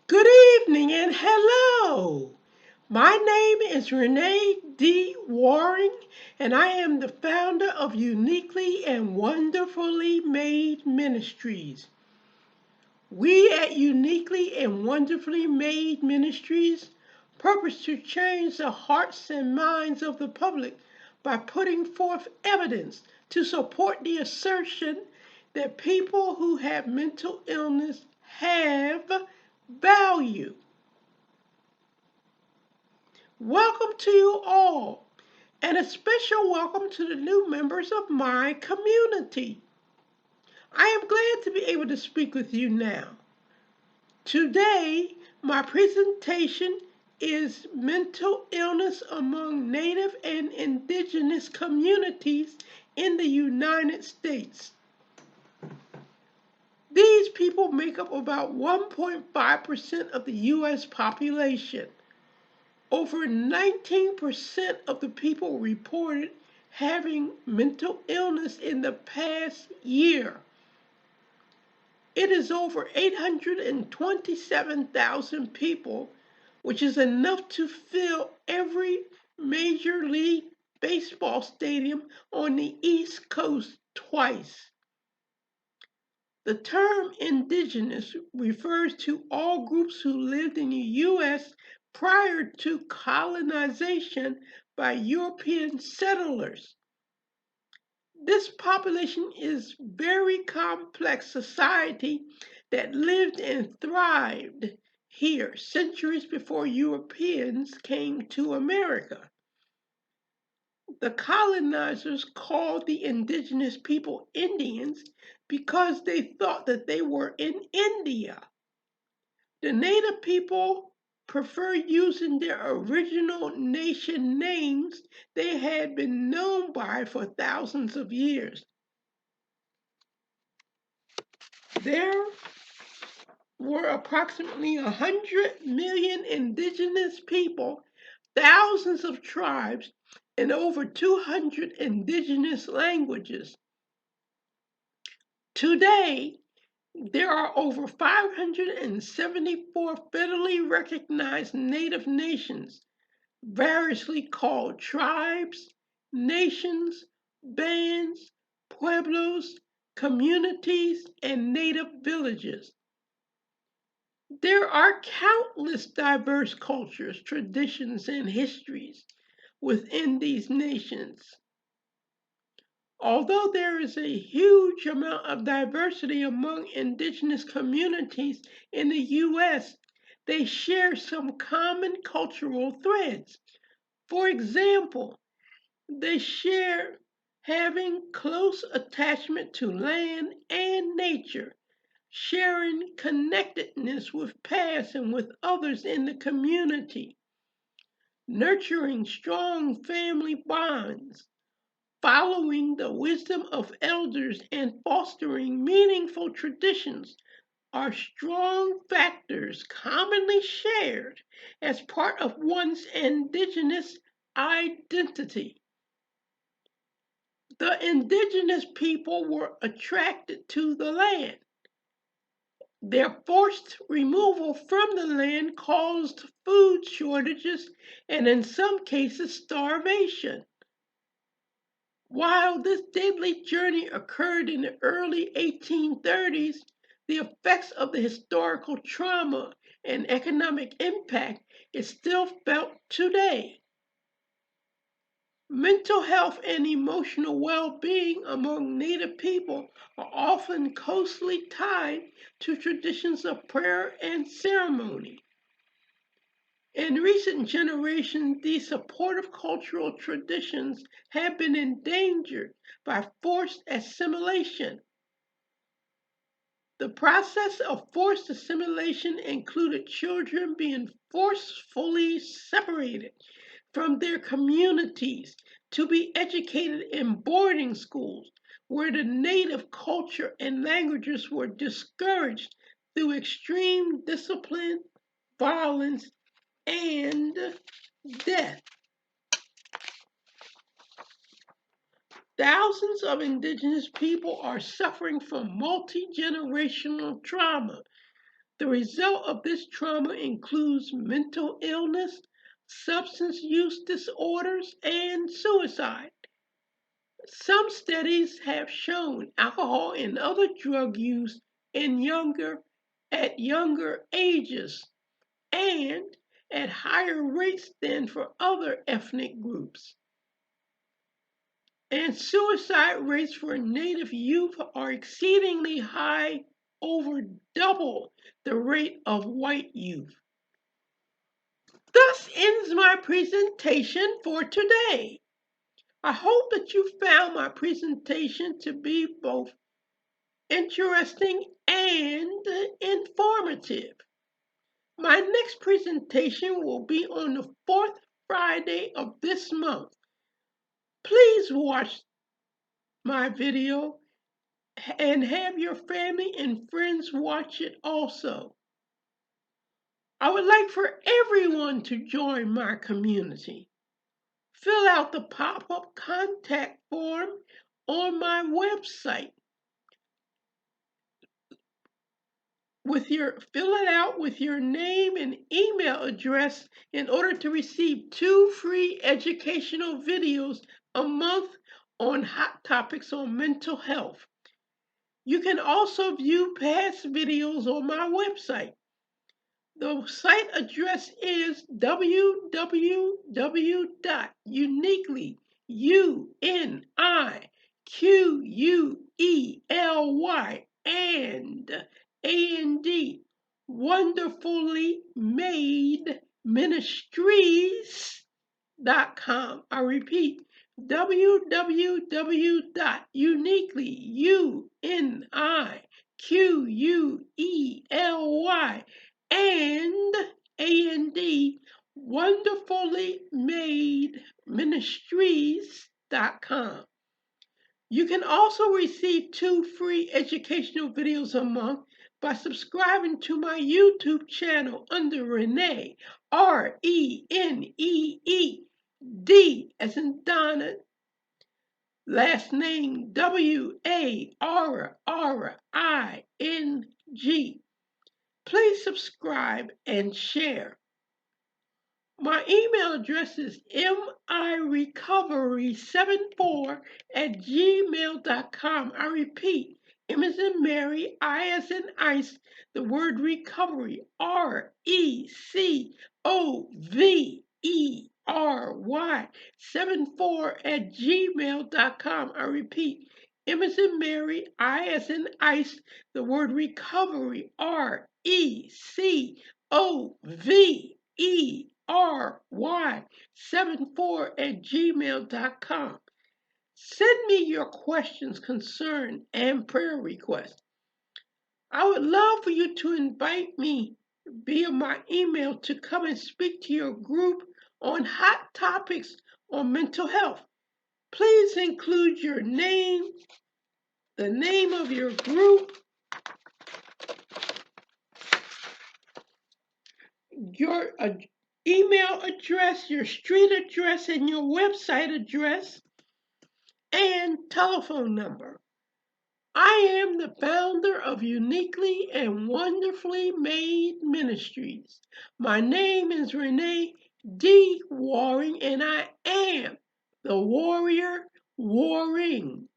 Good evening and hello. My name is Renee D Warren, and I am the founder of Uniquely and Wonderfully Made Ministries. We at Uniquely and Wonderfully Made Ministries purpose to change the hearts and minds of the public by putting forth evidence to support the assertion that people who have mental illness have value. Welcome to you all, and a special welcome to the new members of my community. I am glad to be able to speak with you now. Today, my presentation is mental illness among Native and Indigenous communities in the United States. These people make up about 1.5% of the U.S. population. Over 19% of the people reported having mental illness in the past year. It is over 827,000 people, which is enough to fill every Major League Baseball stadium on the East Coast twice. The term indigenous refers to all groups who lived in the U.S. prior to colonization by European settlers. This population is very complex society that lived and thrived here centuries before Europeans came to America. The colonizers called the indigenous people Indians because they thought that they were in India. The native people prefer using their original nation names they had been known by for thousands of years. There were approximately 100 million indigenous people, thousands of tribes, and over 200 indigenous languages. Today, there are over 574 federally recognized native nations, variously called tribes, nations, bands, pueblos, communities, and native villages. There are countless diverse cultures, traditions, and histories within these nations. Although there is a huge amount of diversity among indigenous communities in the U.S., they share some common cultural threads. For example, they share having close attachment to land and nature, sharing connectedness with past and with others in the community, nurturing strong family bonds, following the wisdom of elders, and fostering meaningful traditions are strong factors commonly shared as part of one's indigenous identity. The indigenous people were attracted to the land. Their forced removal from the land caused food shortages and, in some cases, starvation. While this deadly journey occurred in the early 1830s, the effects of the historical trauma and economic impact is still felt today. Mental health and emotional well-being among Native people are often closely tied to traditions of prayer and ceremony. In recent generations, these supportive cultural traditions have been endangered by forced assimilation. The process of forced assimilation included children being forcefully separated from their communities to be educated in boarding schools where the native culture and languages were discouraged through extreme discipline, violence, and death. Thousands of indigenous people are suffering from multi generational trauma. The result of this trauma includes mental illness, substance use disorders, and suicide. Some studies have shown alcohol and other drug use at younger ages and at higher rates than for other ethnic groups. And suicide rates for Native youth are exceedingly high, over double the rate of white youth. Thus ends my presentation for today. I hope that you found my presentation to be both interesting and informative. My next presentation will be on the fourth Friday of this month. Please watch my video and have your family and friends watch it also. I would like for everyone to join my community. Fill out the pop-up contact form on my website. Fill it out with your name and email address in order to receive 2 free educational videos a month on hot topics on mental health. You can also view past videos on my website. The site address is wonderfully made ministries.com. I repeat, wonderfully-made-ministries.com. You can also receive 2 free educational videos a month by subscribing to my YouTube channel under Renee, Renee as in Donna, last name Warring. Please subscribe and share. My email address is mirecovery74@gmail.com. I repeat, M as in Mary, I as in ice, the word recovery, RECOVERY74@gmail.com. I repeat, M as in Mary, I as in ice, the word recovery, RECOVERY74@gmail.com. Send me your questions, concerns, and prayer requests. I would love for you to invite me via my email to come and speak to your group on hot topics on mental health. Please include your name, the name of your group, your email address, your street address, and your website address, and telephone number. I am the founder of Uniquely and Wonderfully Made Ministries. My name is Renee D Warren, and I am the warrior warring.